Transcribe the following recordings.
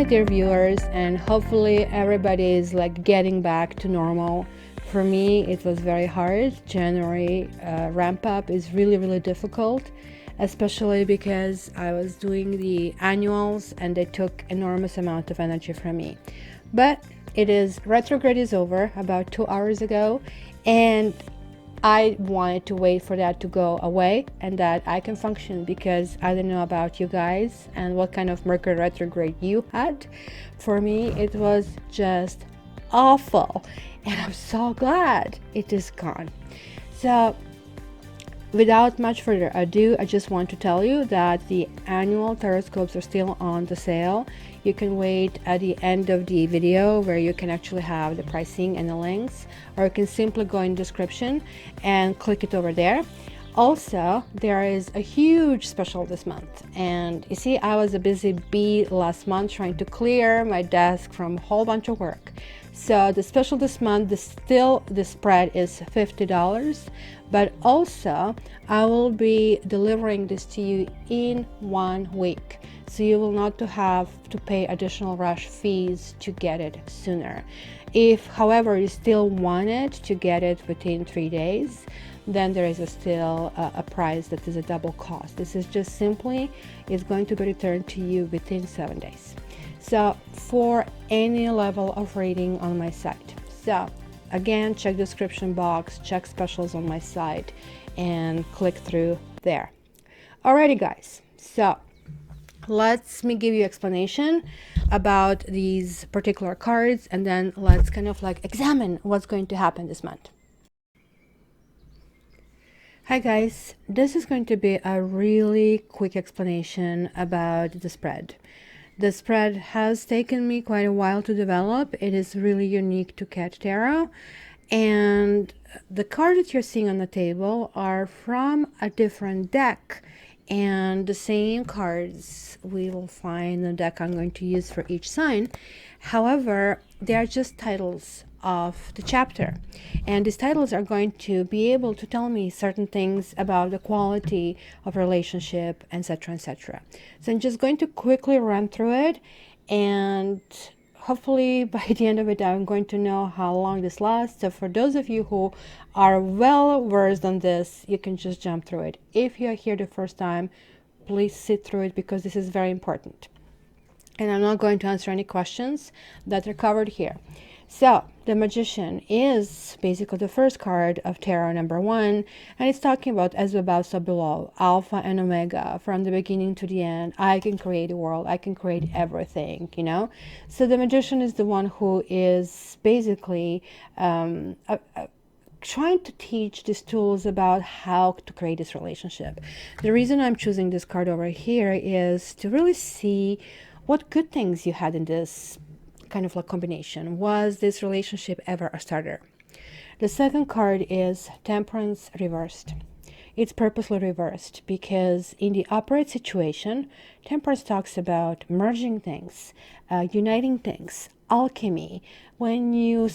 dear viewers, and hopefully everybody is like getting back to normal. For me, it was very hard. January ramp up is really difficult, especially because I was doing the annuals and they took enormous amount of energy from me. But it is, retrograde is over about 2 hours ago, and I wanted to wait for that to go away and that I can function, because I don't know about you guys and what kind of Mercury retrograde you had. For me, it was just awful, and I'm so glad it is gone. So without much further ado, I just want to tell you that the annual tarot are still on the sale. You can wait at the end of the video where you can actually have the pricing and the links, or you can simply go in the description and click it over there. Also, there is a huge special this month, and you see, I was a busy bee last month trying to clear my desk from a whole bunch of work. So the special this month, the spread is $50, but also I will be delivering this to you in 1 week. So you will not have to pay additional rush fees to get it sooner. If, however, you still wanted to get it within 3 days, then there is still a price that is a double cost. This is just simply, it's going to be returned to you within 7 days. So for any level of reading on my site. So again, check description box, check specials on my site, and click through there. Alrighty guys, so let me give you explanation about these particular cards, and then let's kind of like examine what's going to happen this month. Hi guys, this is going to be a really quick explanation about the spread. The spread has taken me quite a while to develop. It is really unique to Cat Tarot, and the cards that you're seeing on the table are from a different deck, and the same cards we will find in the deck I'm going to use for each sign. However, they are just titles of the chapter, and these titles are going to be able to tell me certain things about the quality of relationship, etc. So I'm just going to quickly run through it, and hopefully by the end of it I'm going to know how long this lasts. So for those of you who are well versed on this, you can just jump through it. If you are here the first time, please sit through it, because this is very important, and I'm not going to answer any questions that are covered here. So the Magician is basically the first card of tarot number 1, and it's talking about as above so below, alpha and omega, from the beginning to the end. I can create a world, I can create everything, you know. So the Magician is the one who is basically trying to teach these tools about how to create this relationship. The reason I'm choosing this card over here is to really see what good things you had in this kind of like combination. Was this relationship ever a starter? The second card is Temperance reversed. It's purposely reversed because in the upright situation, Temperance talks about merging things, uniting things, alchemy. When you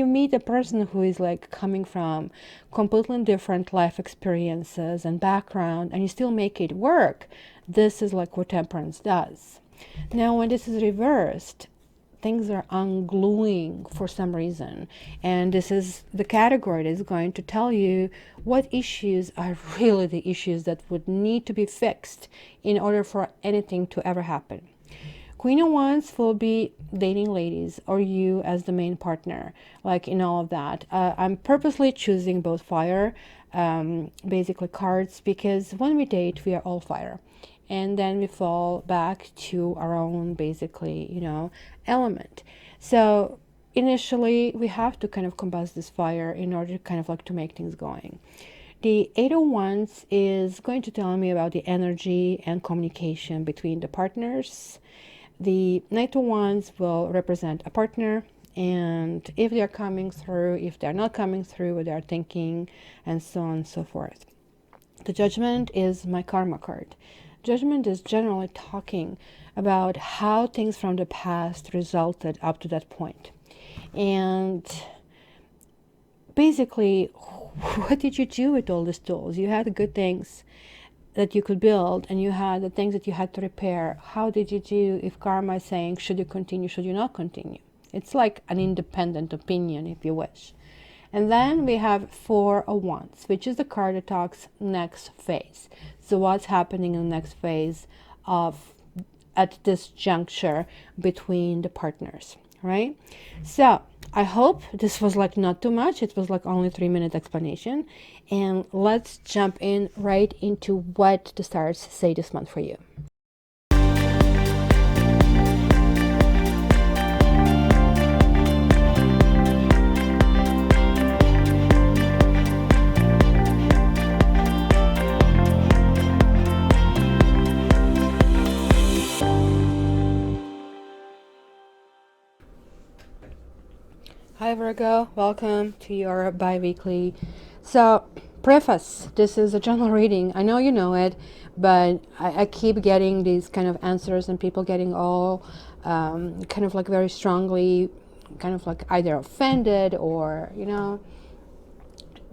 meet a person who is like coming from completely different life experiences and background, and you still make it work, this is like what Temperance does. Now, when this is reversed, things are ungluing for some reason, and this is the category that is going to tell you what issues are really the issues that would need to be fixed in order for anything to ever happen. Queen of Wands will be dating ladies, or you as the main partner, like in all of that. I'm purposely choosing both fire basically cards, because when we date we are all fire, and then we fall back to our own basically, you know, element. So initially we have to kind of combust this fire in order to kind of like to make things going. The Eight of Wands is going to tell me about the energy and communication between the partners. The Knight of Wands will represent a partner, and if they're coming through, if they're not coming through, what they're thinking, and so on and so forth. The Judgment is my karma card. Judgment is generally talking about how things from the past resulted up to that point. And basically, what did you do with all these tools? You had good things. that you could build, and you had the things that you had to repair. How did you do if karma is saying, should you continue, should you not continue? It's like an independent opinion, if you wish. And then we have Four of Wands, which is the card that talks next phase. So what's happening in the next phase of at this juncture between the partners, right? So I hope this was like not too much. It was like only 3-minute explanation. And let's jump in right into what the stars say this month for you. Hi Virgo, welcome to your bi-weekly. So, preface, this is a general reading. I know you know it, but I keep getting these kind of answers and people getting all kind of like very strongly, kind of like either offended or, you know.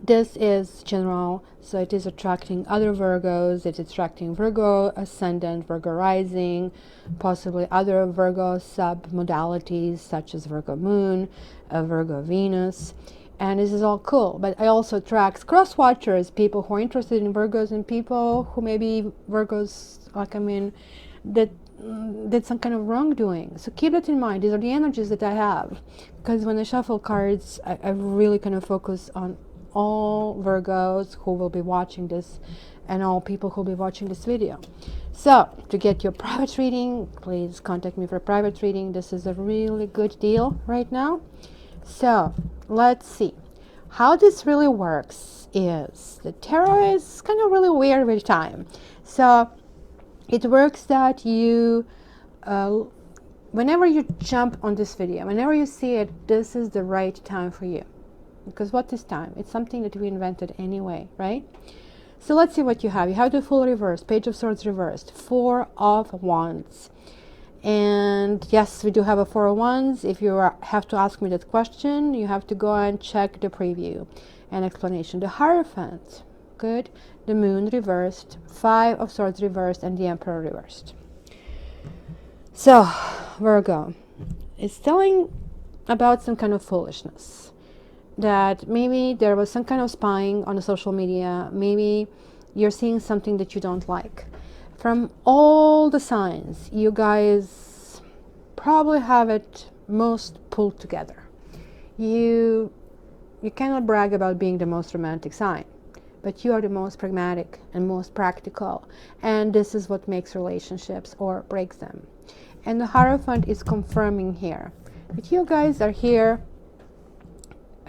This is general, so it is attracting other Virgos. It's attracting Virgo ascendant, Virgo rising, possibly other Virgo sub-modalities such as Virgo moon, Virgo Venus, and this is all cool. But I also attract cross-watchers, people who are interested in Virgos and people who maybe Virgos, like I mean, that did some kind of wrongdoing. So keep that in mind. These are the energies that I have, because when I shuffle cards, I really kind of focus on all Virgos who will be watching this and all people who will be watching this video. So to get your private reading, please contact me for a private reading. This is a really good deal right now. So let's see how this really works. Is the tarot is kind of really weird with time. So it works that you whenever you jump on this video, whenever you see it, this is the right time for you. Because what is time? It's something that we invented anyway, right? So let's see what you have. You have the full reverse, Page of Swords reversed, Four of Wands. And yes, we do have a Four of Wands. If you have to ask me that question, you have to go and check the preview and explanation. The Hierophant, good. The Moon reversed, Five of Swords reversed, and the Emperor reversed. So, Virgo, it's telling about some kind of foolishness. That maybe there was some kind of spying on the social media. Maybe you're seeing something that you don't like. From all the signs, you guys probably have it most pulled together. You cannot brag about being the most romantic sign, but you are the most pragmatic and most practical. And this is what makes relationships or breaks them. And the Hierophant is confirming here that you guys are here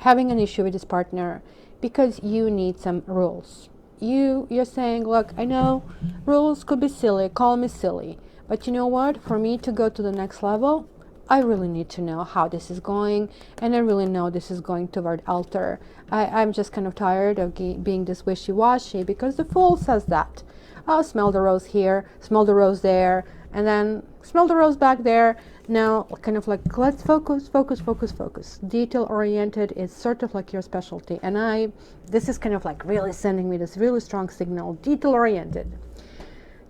having an issue with this partner because you need some rules. You're saying, look, I know rules could be silly, call me silly, but you know what, for me to go to the next level, I really need to know how this is going, and I really know this is going toward altar. I'm just kind of tired of being this wishy-washy, because the Fool says that. Oh, smell the rose here, smell the rose there, and then smell the rose back there. Now, kind of like, let's focus. Detail-oriented is sort of like your specialty. And this is kind of like really sending me this really strong signal, detail-oriented.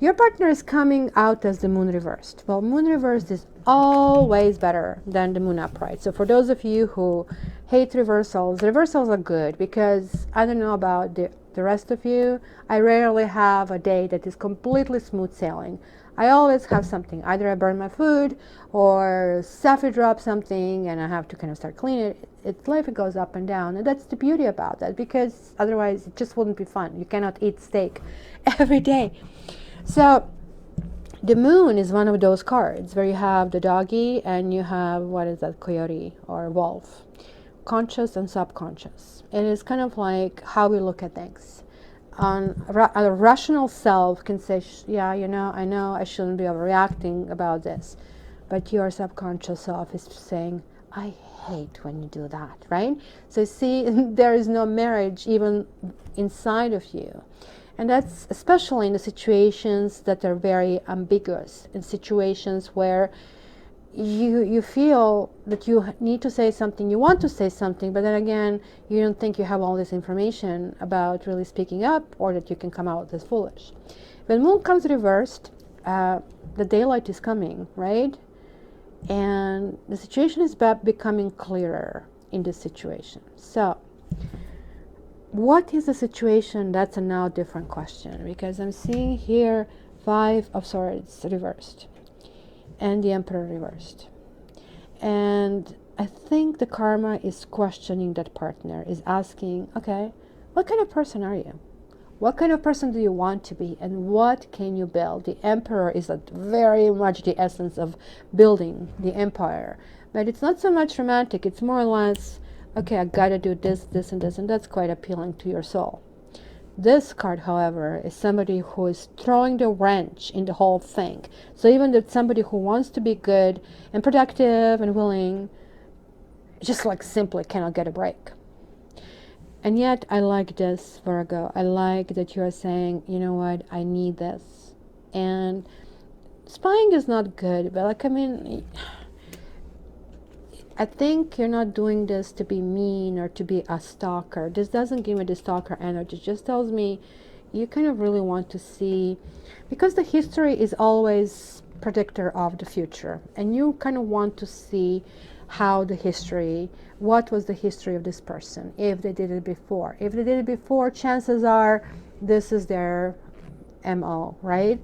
Your partner is coming out as the Moon reversed. Well, Moon reversed is always better than the Moon upright. So for those of you who hate reversals are good, because I don't know about the rest of you, I rarely have a day that is completely smooth sailing. I always have something. Either I burn my food or Safi drops something and I have to kind of start cleaning it. It's life, it goes up and down. And that's the beauty about that, because otherwise it just wouldn't be fun. You cannot eat steak every day. So the Moon is one of those cards where you have the doggy and you have, what is that, coyote or wolf. Conscious and subconscious. It is kind of like how we look at things. A rational self can say, yeah, I know I shouldn't be overreacting about this. But your subconscious self is saying, I hate when you do that, right? So see, there is no marriage even inside of you. And that's especially in the situations that are very ambiguous, in situations where you feel that you need to say something, you want to say something, but then again, you don't think you have all this information about really speaking up, or that you can come out as foolish. When moon comes reversed, the daylight is coming, right? And the situation is becoming clearer in this situation. So what is the situation? That's a now different question, because I'm seeing here 5 of Swords reversed and the Emperor reversed. And I think the karma is questioning that partner, is asking, okay, what kind of person are you? What kind of person do you want to be, and what can you build? The Emperor is very much the essence of building the empire. But it's not so much romantic. It's more or less, okay, I gotta do this, this, and this, and that's quite appealing to your soul. This card, however, is somebody who is throwing the wrench in the whole thing. So even that somebody who wants to be good and productive and willing, just like simply cannot get a break. And yet I like this, Virgo. I like that you are saying, you know what, I need this. And spying is not good, but like, I mean, I think you're not doing this to be mean or to be a stalker. This doesn't give me the stalker energy. It just tells me you kind of really want to see, because the history is always predictor of the future, and you kind of want to see how the history, what was the history of this person, if they did it before. If they did it before, chances are this is their MO, right?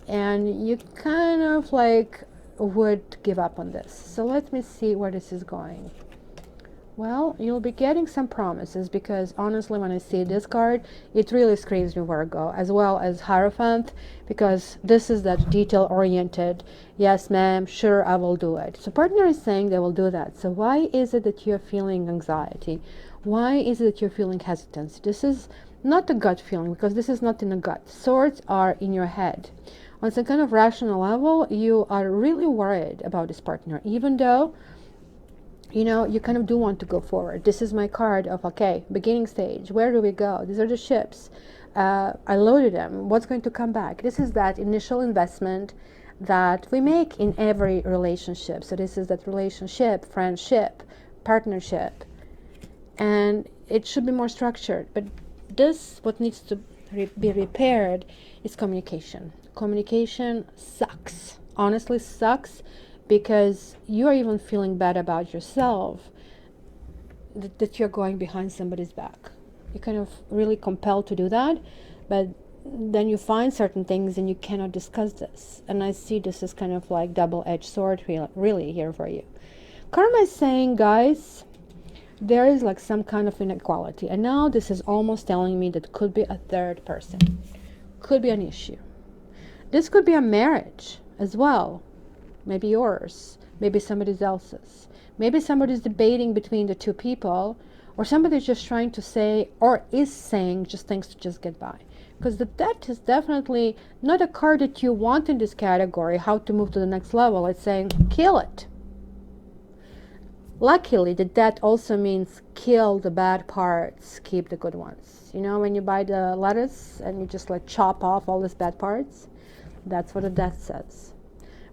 And you kind of like would give up on this. So let me see where this is going. Well, you'll be getting some promises, because honestly, when I see this card, it really screams me Virgo, as well as Hierophant, because this is that detail-oriented, yes, ma'am, sure, I will do it. So partner is saying they will do that. So why is it that you're feeling anxiety? Why is it that you're feeling hesitancy? This is not a gut feeling, because this is not in the gut. Swords are in your head. On some kind of rational level, you are really worried about this partner, even though you know, you kind of do want to go forward. This is my card of, okay, beginning stage. Where do we go? These are the ships. I loaded them. What's going to come back? This is that initial investment that we make in every relationship. So this is that relationship, friendship, partnership. And it should be more structured. But this, what needs to be repaired, is communication. Communication sucks. Honestly sucks. Because you are even feeling bad about yourself, that you're going behind somebody's back. You're kind of really compelled to do that, but then you find certain things and you cannot discuss this. And I see this as kind of like double-edged sword really here for you. Karma is saying, guys, there is like some kind of inequality. And now this is almost telling me that could be a third person. Could be an issue. This could be a marriage as well. Maybe yours, maybe somebody else's. Maybe somebody's debating between the two people, or somebody's just trying to say, or is saying just things to just get by. Because the debt is definitely not a card that you want in this category, how to move to the next level. It's saying, kill it. Luckily, the debt also means kill the bad parts, keep the good ones. You know, when you buy the lettuce and you just like chop off all these bad parts, that's what the debt says.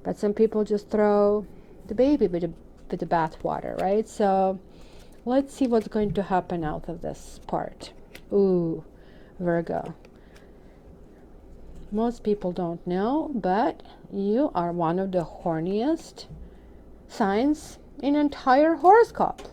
But some people just throw the baby with the bath water, right? So let's see what's going to happen out of this part. Ooh, Virgo. Most people don't know, but you are one of the horniest signs in entire horoscope.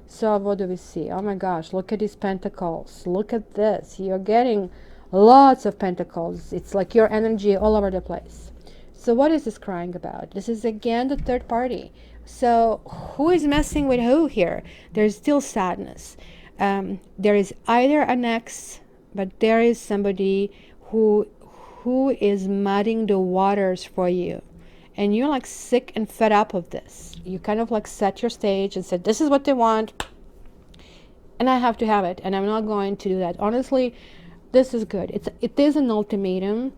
So what do we see? Oh my gosh, look at these pentacles. Look at this. You're getting lots of pentacles. It's like your energy all over the place. So what is this crying about? This is again the third party. So who is messing with who here? There's still sadness. There is either an ex, but there is somebody who is muddying the waters for you. And you're like sick and fed up of this. You kind of like set your stage and said, this is what they want. And I have to have it. And I'm not going to do that. Honestly, this is good. It is an ultimatum.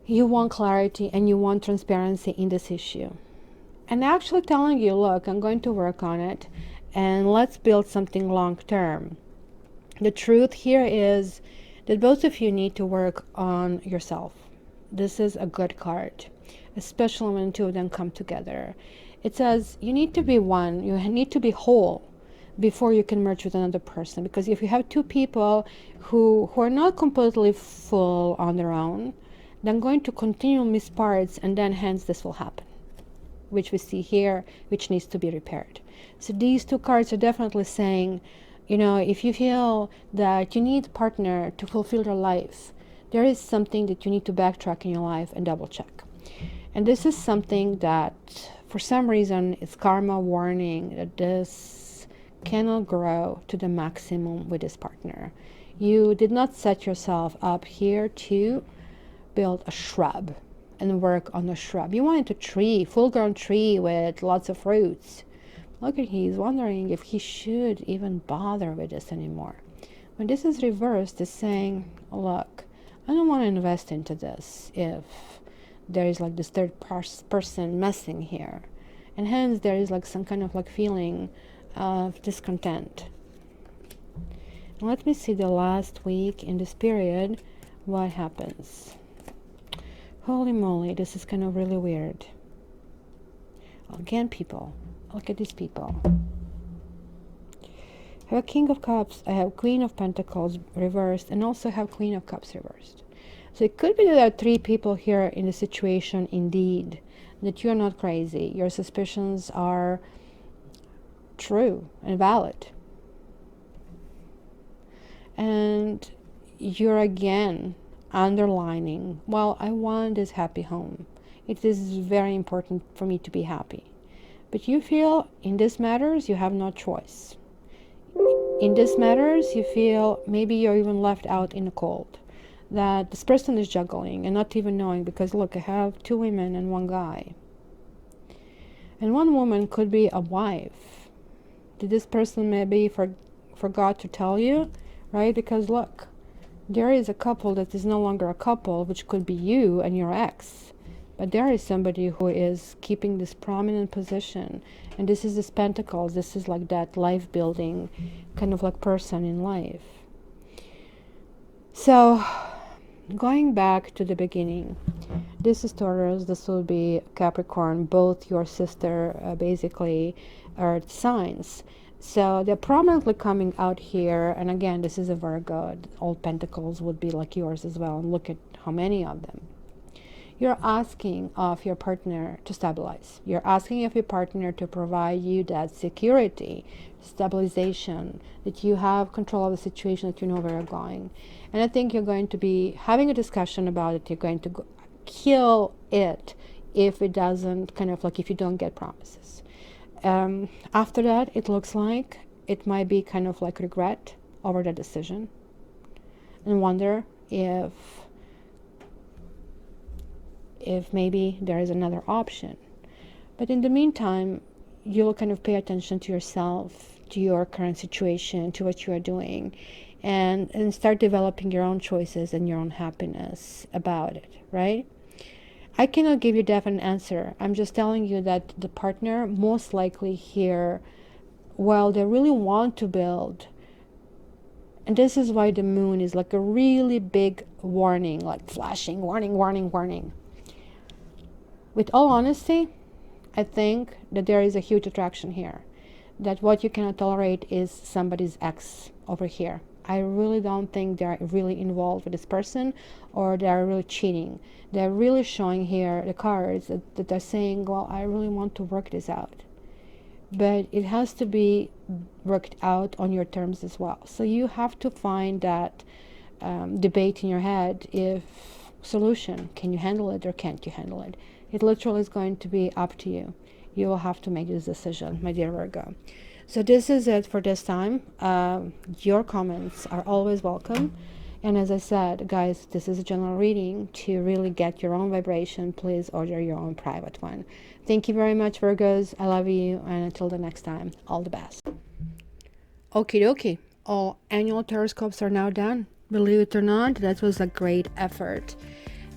You want clarity and you want transparency in this issue. And actually telling you, look, I'm going to work on it and let's build something long term. The truth here is that both of you need to work on yourself. This is a good card, especially when two of them come together. It says you need to be one, you need to be whole, before you can merge with another person. Because if you have two people who are not completely full on their own, then going to continue miss parts, and then hence this will happen, which we see here, which needs to be repaired. So these two cards are definitely saying, you know, if you feel that you need a partner to fulfill your life, there is something that you need to backtrack in your life and double check. And this is something that, for some reason, it's karma warning that this cannot grow to the maximum with this partner. You did not set yourself up here to build a shrub and work on a shrub. You wanted a tree, full-grown tree with lots of fruits. Look at he's wondering if he should even bother with this anymore. When this is reversed, it's saying, look, I don't want to invest into this if there is like this third person messing here. And hence there is like some kind of like feeling of discontent. And let me see the last week in this period, what happens. Holy moly, this is kind of really weird. Again, people, look at these people. I have a King of Cups, I have Queen of Pentacles reversed, and also have Queen of Cups reversed. So it could be that there are three people here in the situation indeed, that you're not crazy. Your suspicions are true and valid. And you're again underlining, well, I want this happy home. It is very important for me to be happy. But you feel in this matters you have no choice. In this matters you feel maybe you're even left out in the cold. That this person is juggling and not even knowing, because look, I have two women and one guy. And one woman could be a wife. Did this person maybe forgot to tell you, right? Because look, there is a couple that is no longer a couple, which could be you and your ex. But there is somebody who is keeping this prominent position. And this is this Pentacles. This is like that life building kind of like person in life. So going back to the beginning, this is Taurus, this will be Capricorn, both your sister basically earth signs. So they're prominently coming out here, and again, this is a Virgo. All Pentacles would be like yours as well, and look at how many of them. You're asking of your partner to stabilize. You're asking of your partner to provide you that security, stabilization, that you have control of the situation, that you know where you're going. And I think you're going to be having a discussion about it. You're going to kill it if it doesn't, kind of like if you don't get promises. After that, it looks like it might be kind of like regret over the decision and wonder if maybe there is another option. But in the meantime, you'll kind of pay attention to yourself, to your current situation, to what you are doing, and start developing your own choices and your own happiness about it, right? I cannot give you a definite answer. I'm just telling you that the partner most likely here, well, they really want to build. And this is why the moon is like a really big warning, like flashing, warning, warning, warning. With all honesty, I think that there is a huge attraction here. That what you cannot tolerate is somebody's ex over here. I really don't think they're really involved with this person, or they're really cheating. They're really showing here the cards that they're saying, well, I really want to work this out. But it has to be worked out on your terms as well. So you have to find that debate in your head, if solution, can you handle it or can't you handle it? It literally is going to be up to you. You will have to make this decision, my dear Virgo. So this is it for this time. Your comments are always welcome. And as I said, guys, this is a general reading. To really get your own vibration, please order your own private one. Thank you very much, Virgos. I love you. And until the next time, all the best. Okie dokie. All annual horoscopes are now done. Believe it or not, that was a great effort.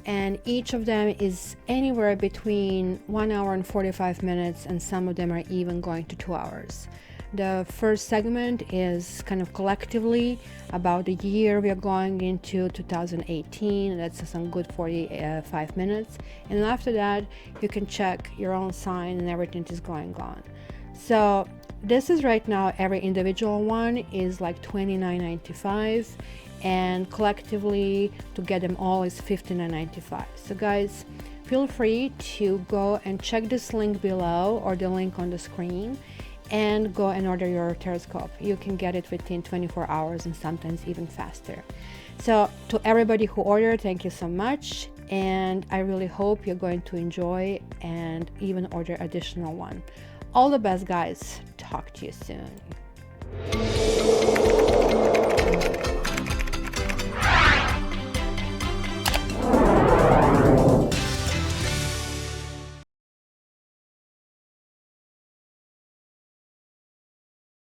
And each of them is anywhere between 1 hour and 45 minutes, and some of them are even going to 2 hours. The first segment is kind of collectively about the year we are going into, 2018. That's some good 45 minutes. And then after that, you can check your own sign and everything is going on. So This is right now, every individual one is like $29.95, and collectively to get them all is $59.95. So guys, feel free to go and check this link below or the link on the screen and go and order your telescope. You can get it within 24 hours and sometimes even faster. So to everybody who ordered, thank you so much, and I really hope you're going to enjoy and even order additional one. All the best, guys. Talk to you soon.